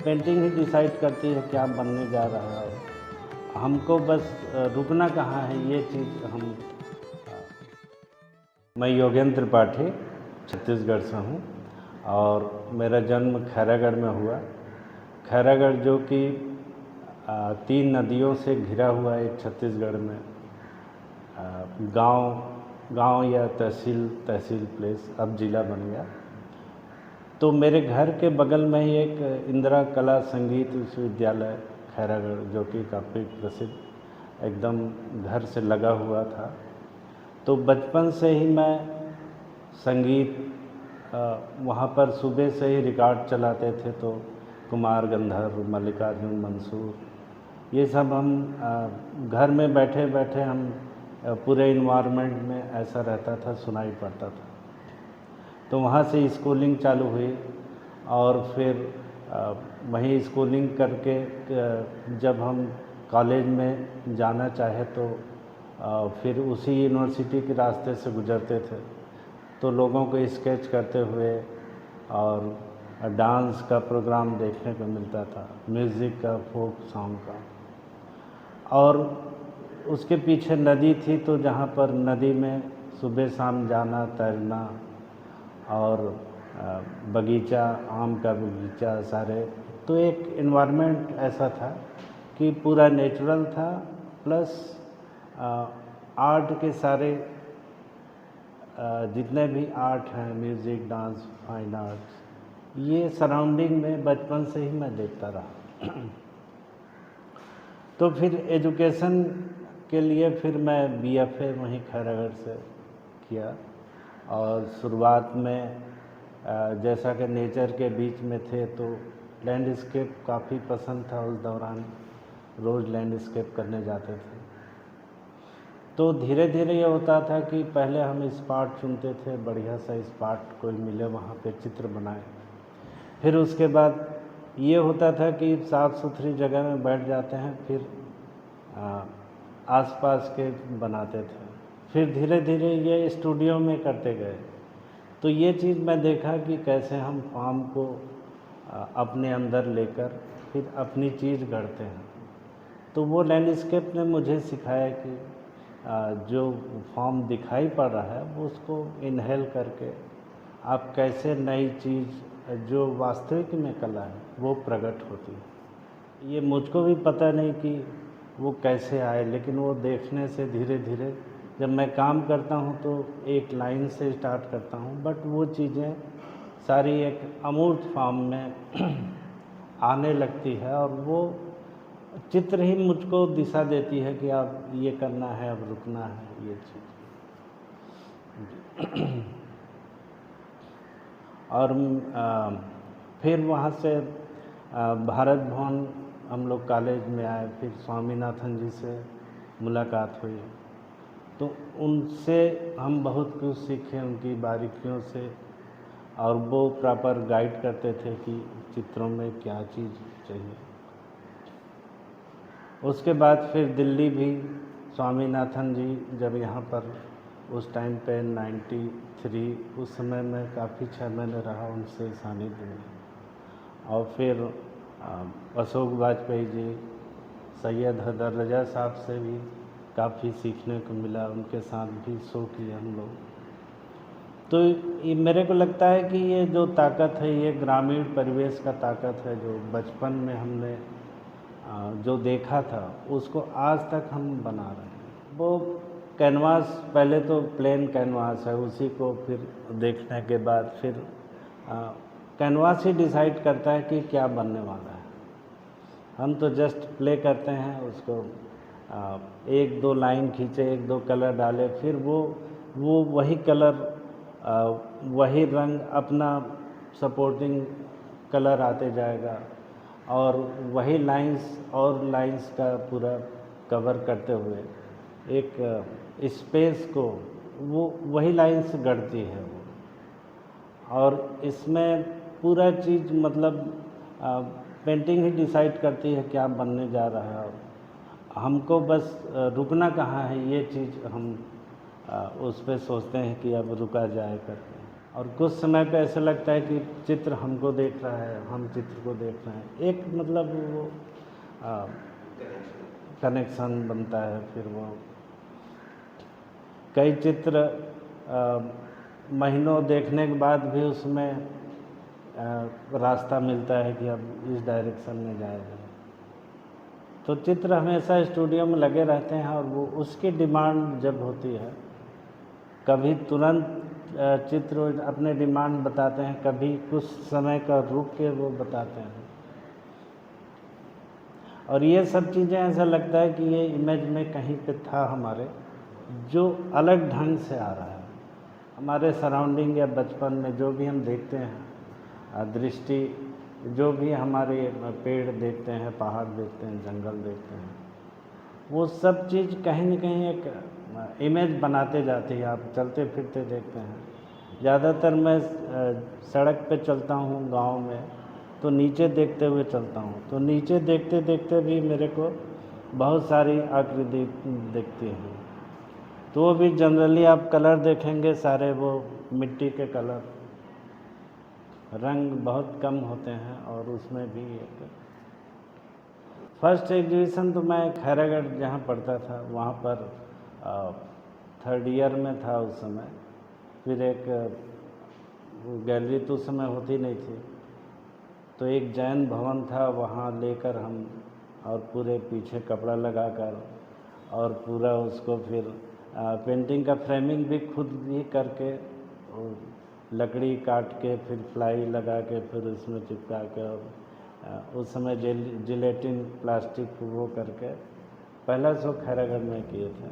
Painting ही decide करती है क्या बनने जा रहा है। हमको बस रुकना कहाँ है, ये चीज़ हम। मैं योगेंद्र त्रिपाठी छत्तीसगढ़ से हूँ और मेरा जन्म खैरागढ़ में हुआ। खैरागढ़ जो कि 3 नदियों से घिरा हुआ एक छत्तीसगढ़ में गांव या तहसील प्लेस, अब ज़िला बन गया। तो मेरे घर के बगल में ही एक इंदिरा कला संगीत विश्वविद्यालय खैरागढ़, जो कि काफ़ी प्रसिद्ध एकदम घर से लगा हुआ था। तो बचपन से ही मैं संगीत वहाँ पर सुबह से ही रिकॉर्ड चलाते थे, तो कुमार गंधर्व, मल्लिकार्जुन मंसूर, ये सब हम घर में बैठे बैठे हम पूरे इन्वायरमेंट में ऐसा रहता था, सुनाई पड़ता था। तो वहाँ से स्कूलिंग चालू हुई और फिर वहीं स्कूलिंग करके जब हम कॉलेज में जाना चाहे तो फिर उसी यूनिवर्सिटी के रास्ते से गुजरते थे, तो लोगों को स्केच करते हुए और डांस का प्रोग्राम देखने को मिलता था, म्यूज़िक का, फोक सॉन्ग का। और उसके पीछे नदी थी, तो जहाँ पर नदी में सुबह शाम जाना, तैरना और बगीचा, आम का बगीचा सारे, तो एक इन्वायरमेंट ऐसा था कि पूरा नेचुरल था, प्लस आर्ट के सारे जितने भी आर्ट हैं, म्यूज़िक, डांस, फाइन आर्ट्स, ये सराउंडिंग में बचपन से ही मैं देखता रहा। तो फिर एजुकेशन के लिए फिर मैं BFA वहीं खैरागढ़ से किया। और शुरुआत में जैसा कि नेचर के बीच में थे तो लैंडस्केप काफ़ी पसंद था, उस दौरान रोज़ लैंडस्केप करने जाते थे। तो धीरे धीरे ये होता था कि पहले हम स्पॉट चुनते थे, बढ़िया सा स्पॉट कोई मिले वहाँ पे चित्र बनाए। फिर उसके बाद ये होता था कि साफ़ सुथरी जगह में बैठ जाते हैं, फिर आसपास के बनाते थे। फिर धीरे धीरे ये स्टूडियो में करते गए। तो ये चीज़ मैं देखा कि कैसे हम फॉर्म को अपने अंदर लेकर फिर अपनी चीज़ गढ़ते हैं। तो वो लैंडस्केप ने मुझे सिखाया कि जो फॉर्म दिखाई पड़ रहा है वो उसको इनहेल करके आप कैसे नई चीज़ जो वास्तविक में कला है वो प्रकट होती है। ये मुझको भी पता नहीं कि वो कैसे आए, लेकिन वो देखने से धीरे धीरे जब मैं काम करता हूँ तो एक लाइन से स्टार्ट करता हूँ, बट वो चीज़ें सारी एक अमूर्त फॉर्म में आने लगती है और वो चित्र ही मुझको दिशा देती है कि अब ये करना है, अब रुकना है, ये चीज़। और फिर वहाँ से भारत भवन हम लोग कॉलेज में आए, फिर स्वामीनाथन जी से मुलाकात हुई, तो उनसे हम बहुत कुछ सीखे, उनकी बारीकियों से। और वो प्रॉपर गाइड करते थे कि चित्रों में क्या चीज़ चाहिए। उसके बाद फिर दिल्ली भी स्वामीनाथन जी जब यहाँ पर उस टाइम पे 93, उस समय में काफ़ी 6 महीने रहा उनसे सानिध्य में। और फिर अशोक वाजपेयी जी, सैयद हैदर रजा साहब से भी काफ़ी सीखने को मिला, उनके साथ भी शो किए हम लोग। तो ये मेरे को लगता है कि ये जो ताकत है, ये ग्रामीण परिवेश का ताकत है, जो बचपन में हमने जो देखा था उसको आज तक हम बना रहे हैं। वो कैनवास, पहले तो प्लेन कैनवास है, उसी को फिर देखने के बाद फिर कैनवास ही डिसाइड करता है कि क्या बनने वाला है। हम तो जस्ट प्ले करते हैं उसको, 1-2 लाइन खींचे, 1-2 कलर डाले, फिर वो वही कलर, वही रंग, अपना सपोर्टिंग कलर आते जाएगा और वही लाइंस और लाइंस का पूरा कवर करते हुए एक स्पेस को वो वही लाइंस गढ़ती है वो। और इसमें पूरा चीज़ मतलब पेंटिंग ही डिसाइड करती है क्या बनने जा रहा है। हमको बस रुकना कहाँ है, ये चीज़ हम उस पे सोचते हैं कि अब रुका जाए करके। और कुछ समय पे ऐसा लगता है कि चित्र हमको देख रहा है, हम चित्र को देख रहे हैं। एक मतलब वो कनेक्शन बनता है। फिर वो कई चित्र महीनों देखने के बाद भी उसमें रास्ता मिलता है कि अब इस डायरेक्शन में जाएगा। तो चित्र हमेशा स्टूडियो में लगे रहते हैं और वो उसकी डिमांड जब होती है, कभी तुरंत चित्र अपने डिमांड बताते हैं, कभी कुछ समय का रुक के वो बताते हैं। और ये सब चीज़ें ऐसा लगता है कि ये इमेज में कहीं पे था हमारे, जो अलग ढंग से आ रहा है। हमारे सराउंडिंग या बचपन में जो भी हम देखते हैं, दृष्टि जो भी हमारे पेड़ देखते हैं, पहाड़ देखते हैं, जंगल देखते हैं, वो सब चीज़ कहीं न कहीं एक इमेज बनाते जाती है। आप चलते फिरते देखते हैं। ज़्यादातर मैं सड़क पे चलता हूँ गांव में, तो नीचे देखते हुए चलता हूँ। तो नीचे देखते देखते भी मेरे को बहुत सारी आकृति दिखती है। तो वो भी जनरली आप कलर देखेंगे, सारे वो मिट्टी के कलर, रंग बहुत कम होते हैं। और उसमें भी एक फर्स्ट एग्जीबिशन तो मैं खैरागढ़ जहाँ पढ़ता था वहाँ पर 3rd ईयर में था उस समय। फिर एक गैलरी तो उस समय होती नहीं थी, तो एक जैन भवन था, वहाँ लेकर हम और पूरे पीछे कपड़ा लगाकर और पूरा उसको फिर पेंटिंग का फ्रेमिंग भी खुद ही करके, और लकड़ी काट के फिर प्लाई लगा के फिर उसमें चिपका के, और उस समय जिलेटिन प्लास्टिक वो करके पहला शो खैरागढ़ में किए थे।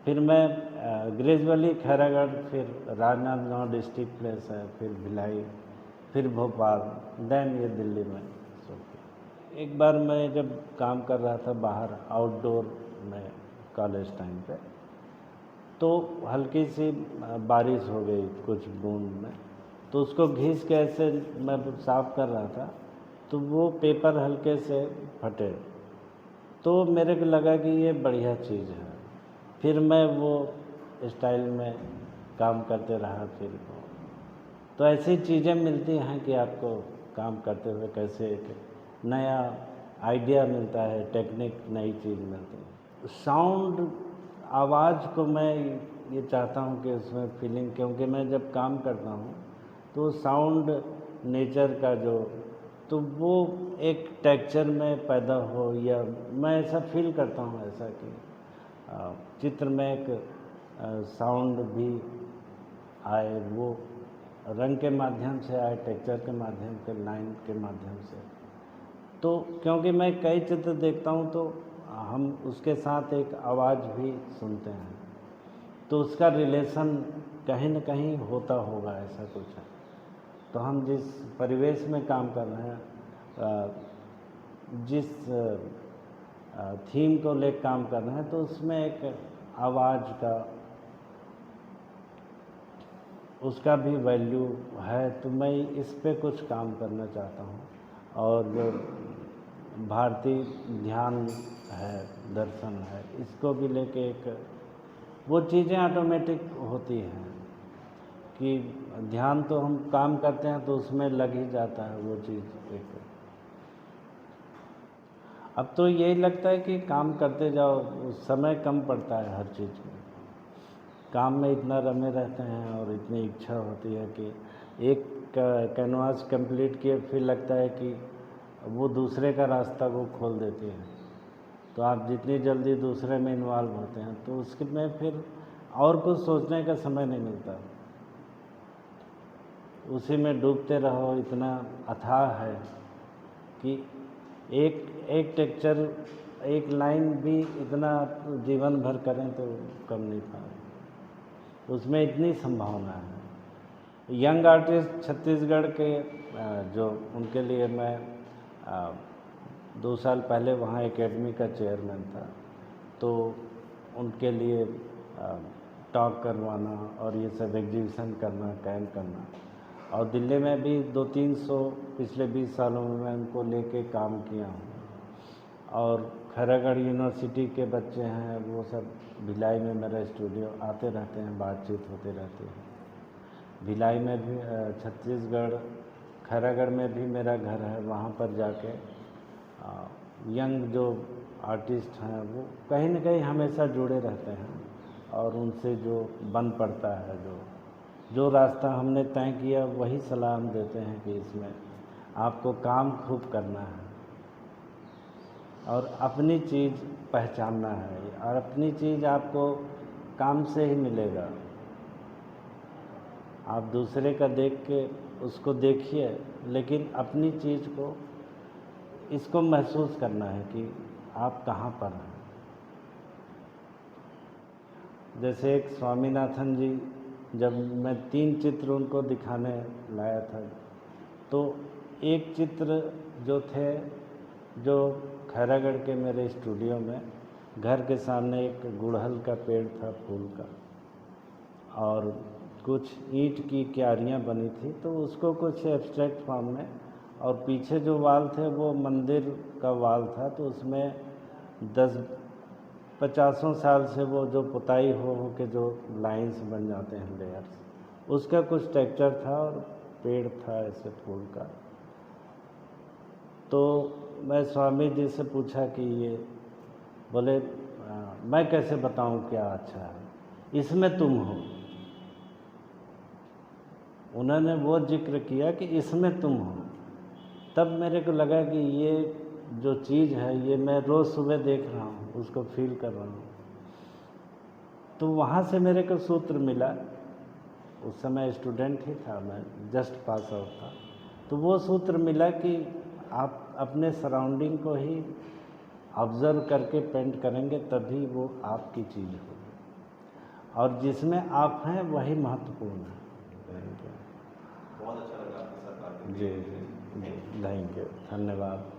फिर मैं ग्रेजुअली खैरागढ़, फिर राजनांदगांव डिस्ट्रिक्ट प्लेस है, फिर भिलाई, फिर भोपाल, देन ये दिल्ली में शो किया। एक बार मैं जब काम कर रहा था बाहर आउटडोर में कॉलेज टाइम पे, तो हल्की सी बारिश हो गई कुछ बूंद में, तो उसको घिस के ऐसे मैं साफ कर रहा था, तो वो पेपर हल्के से फटे। तो मेरे को लगा कि ये बढ़िया चीज़ है। फिर मैं वो स्टाइल में काम करते रहा। फिर वो तो ऐसी चीज़ें मिलती हैं कि आपको काम करते हुए कैसे एक नया आइडिया मिलता है, टेक्निक नई चीज़ मिलती है। साउंड, आवाज़ को मैं ये चाहता हूँ कि उसमें फीलिंग, क्योंकि मैं जब काम करता हूँ तो साउंड नेचर का जो, तो वो एक टेक्सचर में पैदा हो, या मैं ऐसा फील करता हूँ ऐसा कि चित्र में एक साउंड भी आए, वो रंग के माध्यम से आए, टेक्सचर के माध्यम से, लाइन के माध्यम से। तो क्योंकि मैं कई चित्र देखता हूँ तो हम उसके साथ एक आवाज़ भी सुनते हैं, तो उसका रिलेशन कहीं न कहीं होता होगा, ऐसा कुछ है। तो हम जिस परिवेश में काम कर रहे हैं, जिस थीम को लेकर काम कर रहे हैं, तो उसमें एक आवाज़ का, उसका भी वैल्यू है। तो मैं इस पे कुछ काम करना चाहता हूँ। और जो भारतीय ध्यान है, दर्शन है, इसको भी लेके एक वो चीज़ें ऑटोमेटिक होती हैं कि ध्यान तो हम काम करते हैं तो उसमें लग ही जाता है वो चीज़ एक। अब तो यही लगता है कि काम करते जाओ, समय कम पड़ता है हर चीज़ में। काम में इतना रमे रहते हैं और इतनी इच्छा होती है कि एक कैनवास कंप्लीट किए, फिर लगता है कि वो दूसरे का रास्ता वो खोल देती है। तो आप जितनी जल्दी दूसरे में इन्वॉल्व होते हैं तो उसके में फिर और कुछ सोचने का समय नहीं मिलता, उसी में डूबते रहो। इतना अथाह है कि एक एक टेक्सचर, एक लाइन भी इतना जीवन भर करें तो कम नहीं पाए, उसमें इतनी संभावना है। यंग आर्टिस्ट छत्तीसगढ़ के जो उनके लिए मैं 2 साल पहले वहाँ एकेडमी का चेयरमैन था, तो उनके लिए टॉक करवाना और ये सब एग्जीबिशन करना, कैंप करना, और दिल्ली में भी 200-300 पिछले 20 सालों में मैं उनको लेके काम किया हूँ। और खैरागढ़ यूनिवर्सिटी के बच्चे हैं, वो सब भिलाई में मेरा स्टूडियो आते रहते हैं, बातचीत होते रहती है। भिलाई में भी छत्तीसगढ़ खैरागढ़ में भी मेरा घर है, वहाँ पर जाके यंग जो आर्टिस्ट हैं वो कहीं न कहीं हमेशा जुड़े रहते हैं और उनसे जो बन पड़ता है, जो रास्ता हमने तय किया वही सलाह हम देते हैं कि इसमें आपको काम खूब करना है और अपनी चीज़ पहचानना है, और अपनी चीज़ आपको काम से ही मिलेगा। आप दूसरे का देख के उसको देखिए, लेकिन अपनी चीज़ को इसको महसूस करना है कि आप कहाँ पर हैं। जैसे एक स्वामीनाथन जी, जब मैं 3 चित्र उनको दिखाने लाया था, तो एक चित्र जो थे, जो खैरागढ़ के मेरे स्टूडियो में घर के सामने एक गुड़हल का पेड़ था फूल का, और कुछ ईंट की क्यारियाँ बनी थी, तो उसको कुछ एब्स्ट्रैक्ट फॉर्म में, और पीछे जो वाल थे वो मंदिर का वाल था, तो उसमें 10-50 साल से वो जो पुताई हो के जो लाइंस बन जाते हैं, लेयर्स, उसका कुछ टेक्सचर था और पेड़ था ऐसे फूल का। तो मैं स्वामी जी से पूछा कि ये, बोले मैं कैसे बताऊं क्या अच्छा है, इसमें तुम हो। उन्होंने वो जिक्र किया कि इसमें तुम हो। तब मेरे को लगा कि ये जो चीज़ है ये मैं रोज़ सुबह देख रहा हूँ, उसको फील कर रहा हूँ। तो वहाँ से मेरे को सूत्र मिला, उस समय स्टूडेंट ही था मैं, जस्ट पास आउट था, तो वो सूत्र मिला कि आप अपने सराउंडिंग को ही ऑब्ज़र्व करके पेंट करेंगे तभी वो आपकी चीज़ होगी, और जिसमें आप हैं वही महत्वपूर्ण है। बहुत अच्छा लगा आपके साथ बात करके। जी, थैंक यू, धन्यवाद।